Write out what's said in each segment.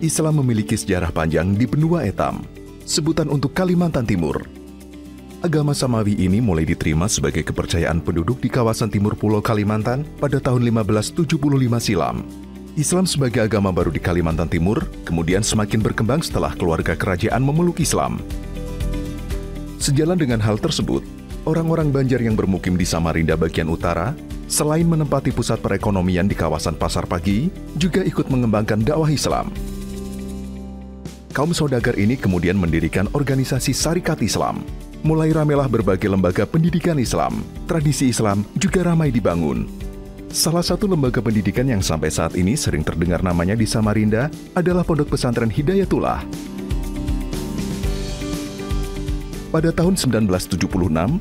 Islam memiliki sejarah panjang di benua Etam, sebutan untuk Kalimantan Timur. Agama Samawi ini mulai diterima sebagai kepercayaan penduduk di kawasan timur Pulau Kalimantan pada tahun 1575 silam. Islam sebagai agama baru di Kalimantan Timur kemudian semakin berkembang setelah keluarga kerajaan memeluk Islam. Sejalan dengan hal tersebut, orang-orang Banjar yang bermukim di Samarinda bagian utara, selain menempati pusat perekonomian di kawasan Pasar Pagi, juga ikut mengembangkan dakwah Islam. Kaum saudagar ini kemudian mendirikan organisasi Syarikat Islam. Mulai ramelah berbagai lembaga pendidikan Islam, tradisi Islam juga ramai dibangun. Salah satu lembaga pendidikan yang sampai saat ini sering terdengar namanya di Samarinda adalah Pondok Pesantren Hidayatullah. Pada tahun 1976,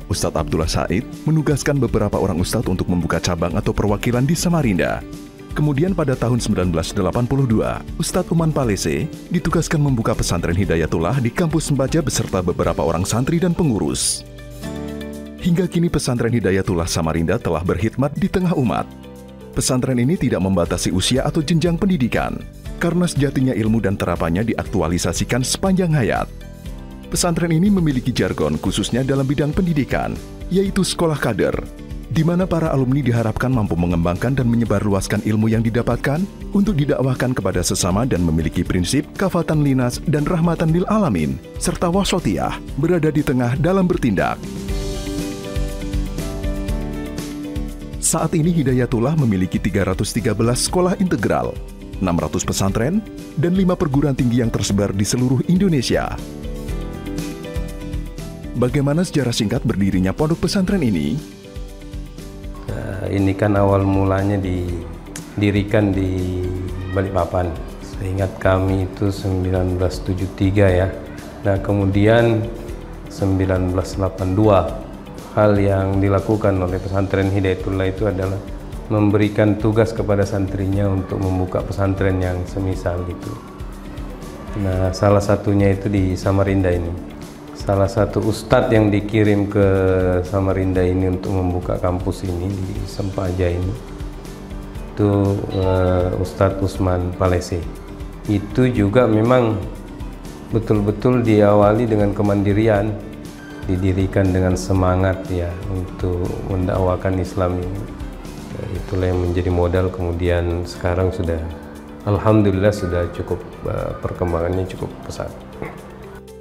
Ustadz Abdullah Said menugaskan beberapa orang ustadz untuk membuka cabang atau perwakilan di Samarinda. Kemudian pada tahun 1982, Ustadz Uman Palese ditugaskan membuka pesantren Hidayatullah di kampus Sempaja beserta beberapa orang santri dan pengurus. Hingga kini pesantren Hidayatullah Samarinda telah berkhidmat di tengah umat. Pesantren ini tidak membatasi usia atau jenjang pendidikan, karena sejatinya ilmu dan terapannya diaktualisasikan sepanjang hayat. Pesantren ini memiliki jargon khususnya dalam bidang pendidikan, yaitu sekolah kader, di mana para alumni diharapkan mampu mengembangkan dan menyebarluaskan ilmu yang didapatkan untuk didakwahkan kepada sesama dan memiliki prinsip kafatan linas dan rahmatan lil alamin, serta wasotiyah, berada di tengah dalam bertindak. Saat ini Hidayatullah memiliki 313 sekolah integral, 600 pesantren, dan 5 perguruan tinggi yang tersebar di seluruh Indonesia. Bagaimana sejarah singkat berdirinya pondok pesantren ini? Ini kan awal mulanya didirikan di Balikpapan. Seingat kami itu 1973 ya. Nah kemudian 1982 hal yang dilakukan oleh pesantren Hidayatullah itu adalah memberikan tugas kepada santrinya untuk membuka pesantren yang semisal gitu. Nah salah satunya itu di Samarinda ini. Salah satu ustadz yang dikirim ke Samarinda ini untuk membuka kampus ini di Sempaja ini itu Ustadz Usman Palese. Itu juga memang betul-betul diawali dengan kemandirian, didirikan dengan semangat ya untuk mendakwakan Islam ini. Itulah yang menjadi modal, kemudian sekarang sudah alhamdulillah sudah cukup perkembangannya cukup pesat.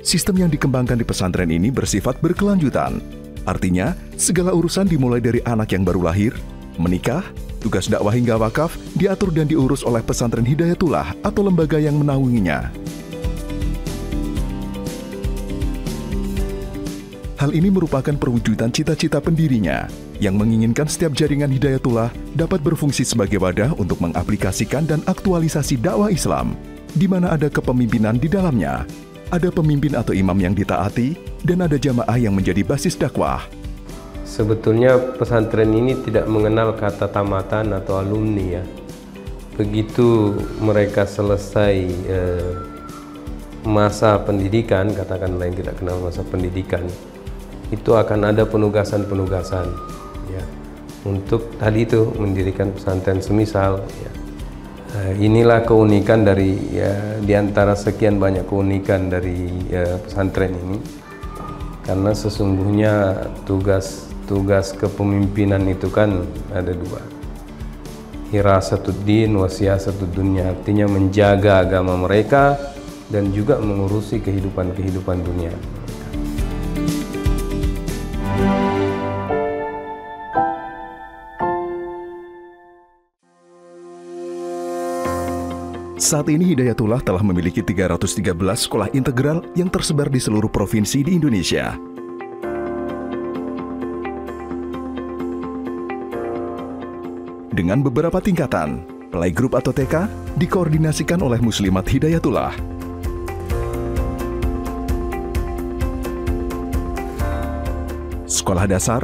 Sistem yang dikembangkan di pesantren ini bersifat berkelanjutan. Artinya, segala urusan dimulai dari anak yang baru lahir, menikah, tugas dakwah hingga wakaf diatur dan diurus oleh pesantren Hidayatullah atau lembaga yang menaunginya. Hal ini merupakan perwujudan cita-cita pendirinya yang menginginkan setiap jaringan Hidayatullah dapat berfungsi sebagai wadah untuk mengaplikasikan dan aktualisasi dakwah Islam, di mana ada kepemimpinan di dalamnya. Ada pemimpin atau imam yang ditaati, dan ada jamaah yang menjadi basis dakwah. Sebetulnya pesantren ini tidak mengenal kata tamatan atau alumni ya. Begitu mereka selesai masa pendidikan, katakanlah yang tidak kenal masa pendidikan, itu akan ada penugasan-penugasan ya, untuk tadi itu mendirikan pesantren semisal ya. Inilah keunikan dari ya, di antara sekian banyak keunikan dari pesantren ini, karena sesungguhnya tugas kepemimpinan itu kan ada dua, hirasatuddin wa siyasatud dunya, artinya menjaga agama mereka dan juga mengurusi kehidupan dunia. Saat ini Hidayatullah telah memiliki 313 sekolah integral yang tersebar di seluruh provinsi di Indonesia. Dengan beberapa tingkatan, playgroup atau TK dikoordinasikan oleh Muslimat Hidayatullah. Sekolah dasar,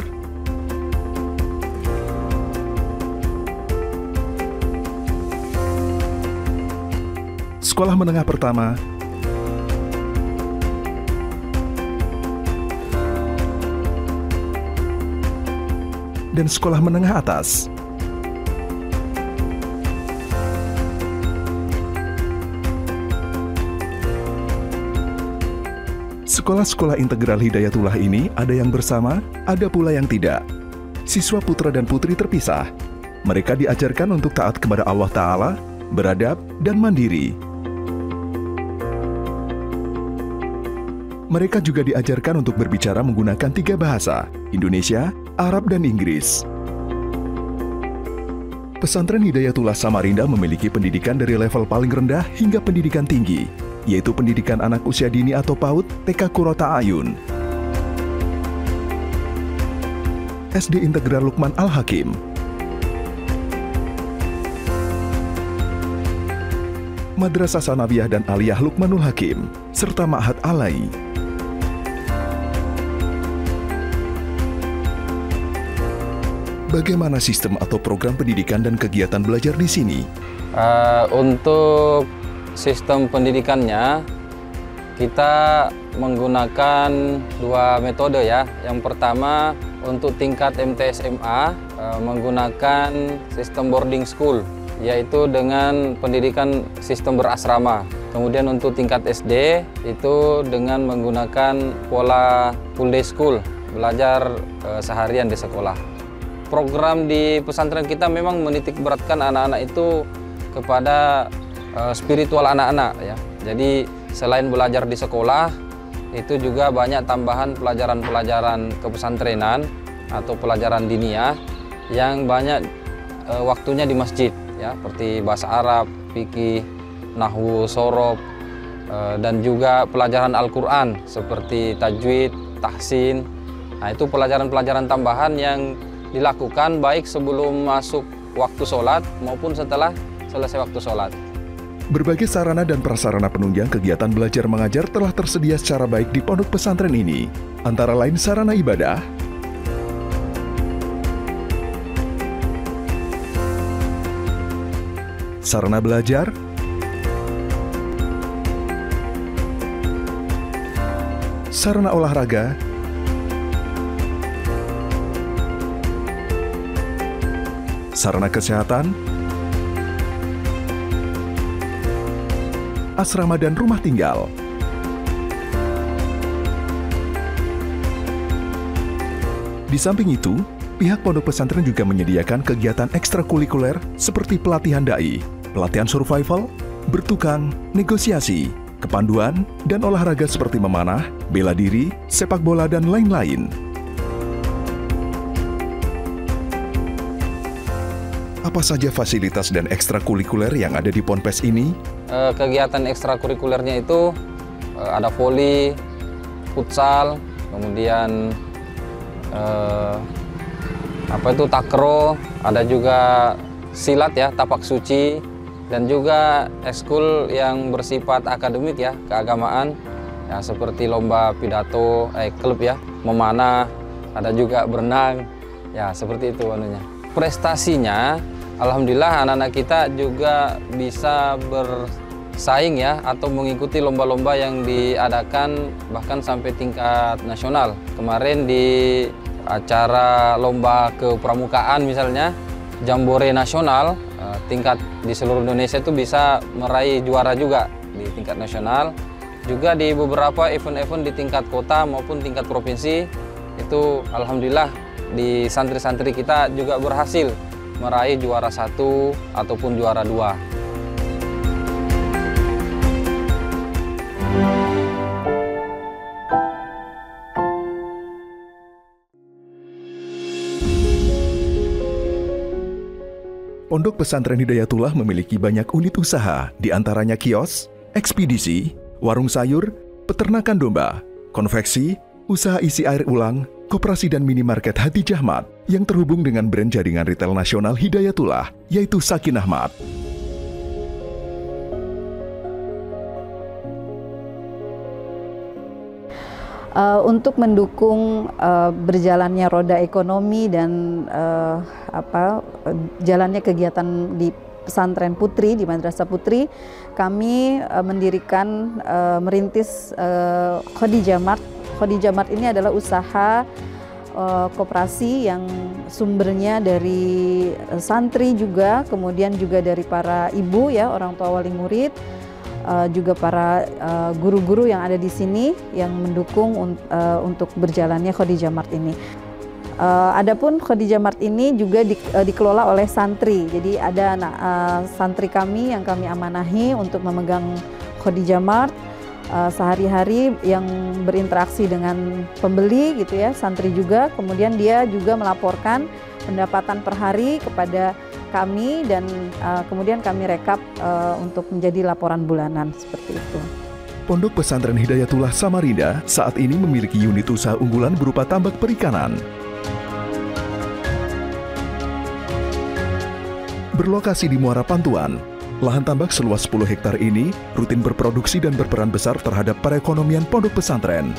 sekolah menengah pertama, dan sekolah menengah atas. Sekolah-sekolah integral Hidayatullah ini ada yang bersama, ada pula yang tidak. Siswa putra dan putri terpisah. Mereka diajarkan untuk taat kepada Allah Ta'ala, beradab, dan mandiri. Mereka juga diajarkan untuk berbicara menggunakan 3 bahasa, Indonesia, Arab, dan Inggris. Pesantren Hidayatullah Samarinda memiliki pendidikan dari level paling rendah hingga pendidikan tinggi, yaitu pendidikan anak usia dini atau PAUD, TK Qurrata A'yun, SD Integral Luqman Al-Hakim, Madrasah Sanawiyah dan Aliyah Luqmanul Hakim, serta Ma'had Alai. Bagaimana sistem atau program pendidikan dan kegiatan belajar di sini? Untuk sistem pendidikannya, kita menggunakan 2 metode ya. Yang pertama untuk tingkat MTSMA menggunakan sistem boarding school, yaitu dengan pendidikan sistem berasrama. Kemudian untuk tingkat SD itu dengan menggunakan pola full day school, belajar seharian di sekolah. Program di pesantren kita memang menitik beratkan anak-anak itu kepada spiritual anak-anak ya. Jadi selain belajar di sekolah, itu juga banyak tambahan pelajaran-pelajaran kepesantrenan atau pelajaran diniyah yang banyak waktunya di masjid ya, seperti bahasa Arab, fikih, nahwu, shorof, dan juga pelajaran Al-Quran seperti tajwid, tahsin. Nah, itu pelajaran-pelajaran tambahan yang dilakukan baik sebelum masuk waktu sholat maupun setelah selesai waktu sholat. Berbagai sarana dan prasarana penunjang kegiatan belajar mengajar telah tersedia secara baik di pondok pesantren ini. Antara lain sarana ibadah, sarana belajar, sarana olahraga, sarana kesehatan, asrama dan rumah tinggal. Di samping itu, pihak pondok pesantren juga menyediakan kegiatan ekstrakurikuler seperti pelatihan dai, pelatihan survival, bertukang, negosiasi, kepanduan, dan olahraga seperti memanah, bela diri, sepak bola, dan lain-lain. Apa saja fasilitas dan ekstrakurikuler yang ada di Ponpes ini? Kegiatan ekstrakurikulernya itu ada voli, futsal, kemudian takraw, ada juga silat ya, tapak suci, dan juga ekskul yang bersifat akademik ya, keagamaan ya, seperti lomba pidato, klub ya, memanah, ada juga berenang ya, seperti itu anunya. Prestasinya alhamdulillah anak-anak kita juga bisa bersaing ya, atau mengikuti lomba-lomba yang diadakan bahkan sampai tingkat nasional. Kemarin di acara lomba kepramukaan misalnya, Jambore nasional, tingkat di seluruh Indonesia itu bisa meraih juara juga di tingkat nasional. Juga di beberapa event-event di tingkat kota maupun tingkat provinsi, itu alhamdulillah di santri-santri kita juga berhasil meraih juara 1 ataupun juara 2. Pondok Pesantren Hidayatullah memiliki banyak unit usaha, di antaranya kios, ekspedisi, warung sayur, peternakan domba, konveksi, usaha isi air ulang, koperasi dan minimarket Hatijah Mart yang terhubung dengan brand jaringan retail nasional Hidayatullah, yaitu Sakinah Mart. Untuk mendukung berjalannya roda ekonomi dan jalannya kegiatan di pesantren putri, di Madrasah Putri, kami merintis Khadijah Mart. Khadijah Mart ini adalah usaha koperasi yang sumbernya dari santri juga, kemudian juga dari para ibu ya, orang tua wali murid, juga para guru-guru yang ada di sini yang mendukung untuk berjalannya Khadijah Mart ini. Adapun Khadijah Mart ini juga dikelola oleh santri. Jadi ada santri kami yang kami amanahi untuk memegang Khadijah Mart sehari-hari, yang berinteraksi dengan pembeli gitu ya, santri juga. Kemudian dia juga melaporkan pendapatan per hari kepada kami dan kemudian kami rekap untuk menjadi laporan bulanan seperti itu. Pondok Pesantren Hidayatullah Samarinda saat ini memiliki unit usaha unggulan berupa tambak perikanan. Berlokasi di Muara Pantuan, lahan tambak seluas 10 hektar ini rutin berproduksi dan berperan besar terhadap perekonomian pondok pesantren.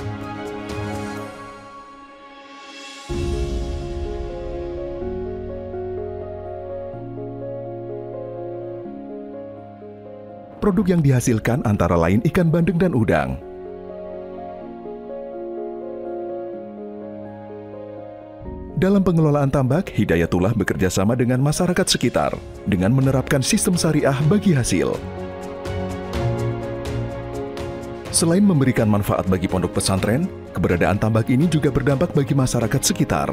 Produk yang dihasilkan antara lain ikan bandeng dan udang. Dalam pengelolaan tambak, Hidayatullah bekerja sama dengan masyarakat sekitar dengan menerapkan sistem syariah bagi hasil. Selain memberikan manfaat bagi pondok pesantren, keberadaan tambak ini juga berdampak bagi masyarakat sekitar.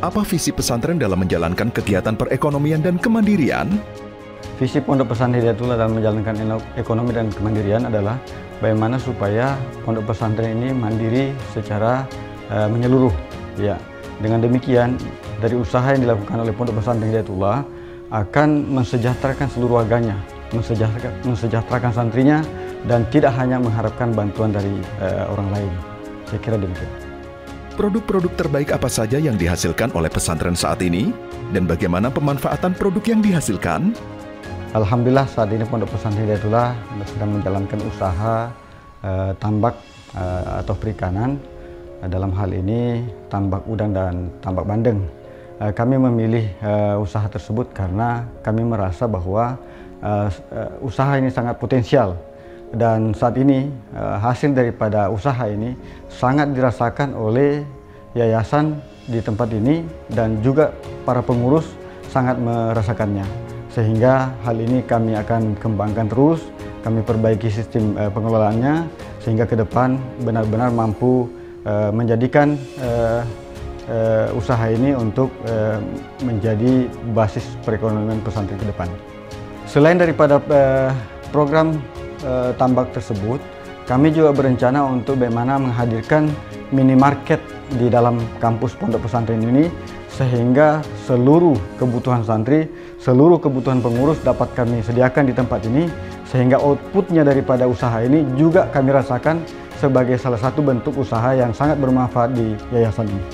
Apa visi pesantren dalam menjalankan kegiatan perekonomian dan kemandirian? Visi Pondok Pesantren Hidayatullah dalam menjalankan ekonomi dan kemandirian adalah bagaimana supaya pondok pesantren ini mandiri secara menyeluruh. Ya, dengan demikian dari usaha yang dilakukan oleh Pondok Pesantren Hidayatullah akan mensejahterakan seluruh warganya, mensejahterakan santrinya, dan tidak hanya mengharapkan bantuan dari orang lain. Saya kira demikian. Produk-produk terbaik apa saja yang dihasilkan oleh pesantren saat ini, dan bagaimana pemanfaatan produk yang dihasilkan? Alhamdulillah saat ini Pondok Pesantren Hidayatullah sedang menjalankan usaha tambak atau perikanan. Dalam hal ini tambak udang dan tambak bandeng. Kami memilih usaha tersebut karena kami merasa bahwa usaha ini sangat potensial. Dan saat ini hasil daripada usaha ini sangat dirasakan oleh yayasan di tempat ini dan juga para pengurus sangat merasakannya. Sehingga hal ini kami akan kembangkan terus, kami perbaiki sistem pengelolaannya sehingga ke depan benar-benar mampu menjadikan usaha ini untuk menjadi basis perekonomian pesantren ke depan. Selain daripada program tambak tersebut, kami juga berencana untuk bagaimana menghadirkan minimarket di dalam kampus pondok pesantren ini sehingga seluruh kebutuhan santri, seluruh kebutuhan pengurus dapat kami sediakan di tempat ini, sehingga outputnya daripada usaha ini juga kami rasakan sebagai salah satu bentuk usaha yang sangat bermanfaat di yayasan ini.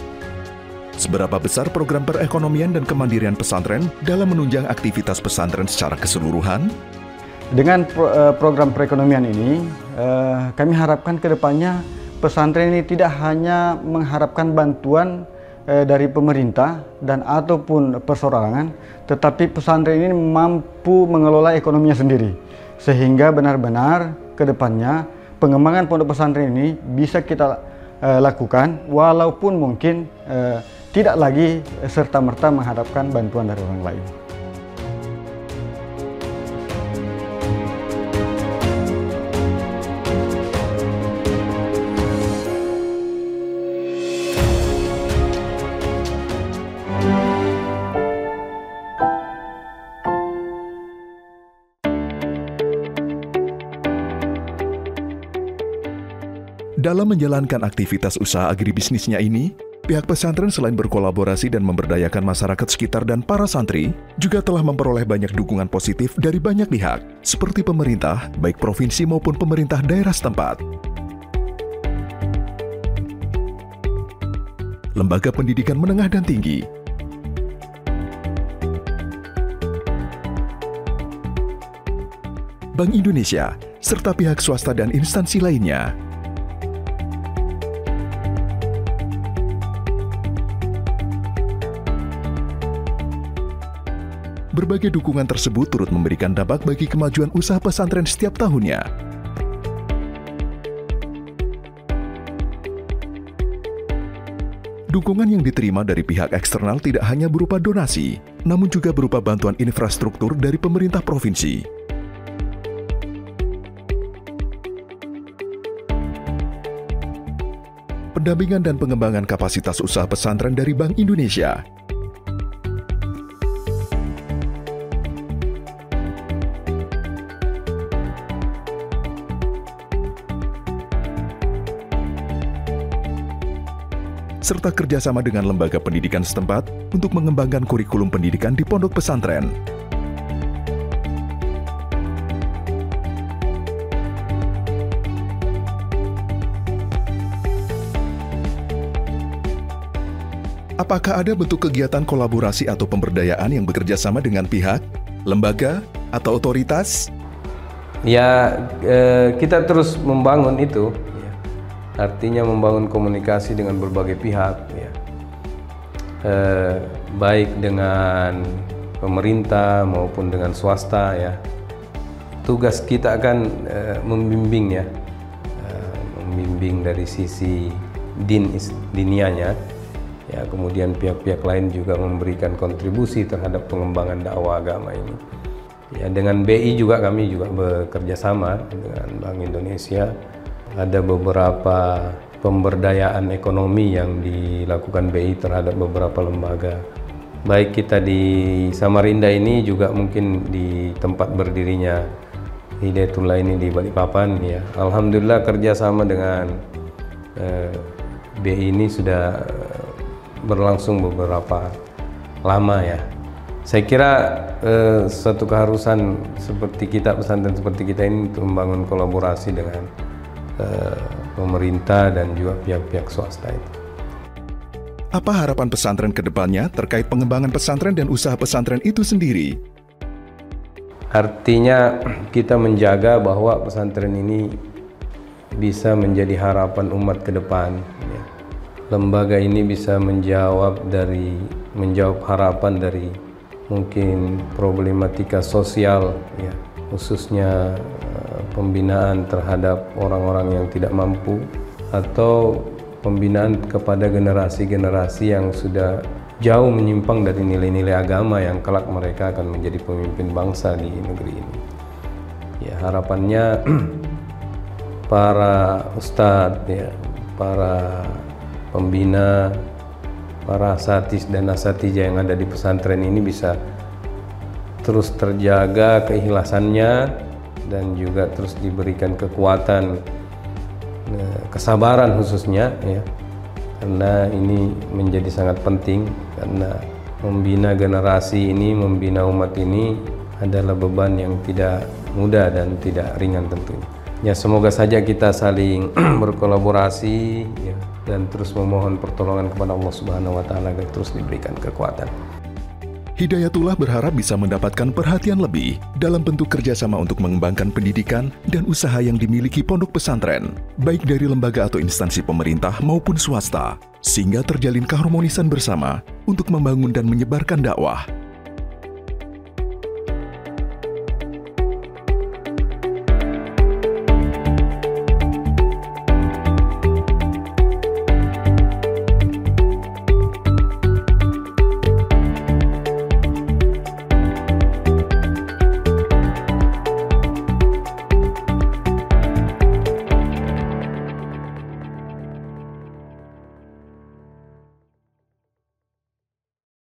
Seberapa besar program perekonomian dan kemandirian pesantren dalam menunjang aktivitas pesantren secara keseluruhan? Dengan program perekonomian ini, kami harapkan ke depannya pesantren ini tidak hanya mengharapkan bantuan dari pemerintah dan ataupun perseorangan, tetapi pesantren ini mampu mengelola ekonominya sendiri, sehingga benar-benar ke depannya pengembangan pondok pesantren ini bisa kita lakukan walaupun mungkin tidak lagi serta-merta mengharapkan bantuan dari orang lain. Dalam menjalankan aktivitas usaha agribisnisnya ini, pihak pesantren selain berkolaborasi dan memberdayakan masyarakat sekitar dan para santri, juga telah memperoleh banyak dukungan positif dari banyak pihak, seperti pemerintah, baik provinsi maupun pemerintah daerah setempat. Lembaga pendidikan menengah dan tinggi, Bank Indonesia, serta pihak swasta dan instansi lainnya. Berbagai dukungan tersebut turut memberikan dampak bagi kemajuan usaha pesantren setiap tahunnya. Dukungan yang diterima dari pihak eksternal tidak hanya berupa donasi, namun juga berupa bantuan infrastruktur dari pemerintah provinsi. Pendampingan dan pengembangan kapasitas usaha pesantren dari Bank Indonesia. Serta kerjasama dengan lembaga pendidikan setempat untuk mengembangkan kurikulum pendidikan di pondok pesantren. Apakah ada bentuk kegiatan kolaborasi atau pemberdayaan yang bekerja sama dengan pihak, lembaga, atau otoritas? Ya, kita terus membangun itu. Artinya membangun komunikasi dengan berbagai pihak, ya. Baik dengan pemerintah maupun dengan swasta, ya. Tugas kita akan membimbing, ya, membimbing dari sisi dinianya, ya. Kemudian pihak-pihak lain juga memberikan kontribusi terhadap pengembangan dakwah agama ini. Ya, dengan BI juga kami juga bekerja sama dengan Bank Indonesia. Ada beberapa pemberdayaan ekonomi yang dilakukan BI terhadap beberapa lembaga. Baik kita di Samarinda ini juga mungkin di tempat berdirinya Hidayatullah ini di Balikpapan, ya. Alhamdulillah kerjasama dengan BI ini sudah berlangsung beberapa lama, ya. Saya kira suatu keharusan seperti kita, pesantren seperti kita ini untuk membangun kolaborasi dengan pemerintah dan juga pihak-pihak swasta itu. Apa harapan pesantren ke depannya terkait pengembangan pesantren dan usaha pesantren itu sendiri? Artinya kita menjaga bahwa pesantren ini bisa menjadi harapan umat ke depan, ya. Lembaga ini bisa menjawab harapan dari mungkin problematika sosial, ya, khususnya pembinaan terhadap orang-orang yang tidak mampu atau pembinaan kepada generasi-generasi yang sudah jauh menyimpang dari nilai-nilai agama yang kelak mereka akan menjadi pemimpin bangsa di negeri ini. Ya, harapannya para ustadz, ya, para pembina, para asatidz dan asatijah yang ada di pesantren ini bisa terus terjaga keikhlasannya dan juga terus diberikan kekuatan, kesabaran khususnya, ya, karena ini menjadi sangat penting karena membina generasi ini, membina umat ini adalah beban yang tidak mudah dan tidak ringan tentunya. Ya, semoga saja kita saling berkolaborasi, ya, dan terus memohon pertolongan kepada Allah Subhanahu wa Ta'ala agar terus diberikan kekuatan. Hidayatullah berharap bisa mendapatkan perhatian lebih dalam bentuk kerjasama untuk mengembangkan pendidikan dan usaha yang dimiliki pondok pesantren, baik dari lembaga atau instansi pemerintah maupun swasta, sehingga terjalin keharmonisan bersama untuk membangun dan menyebarkan dakwah.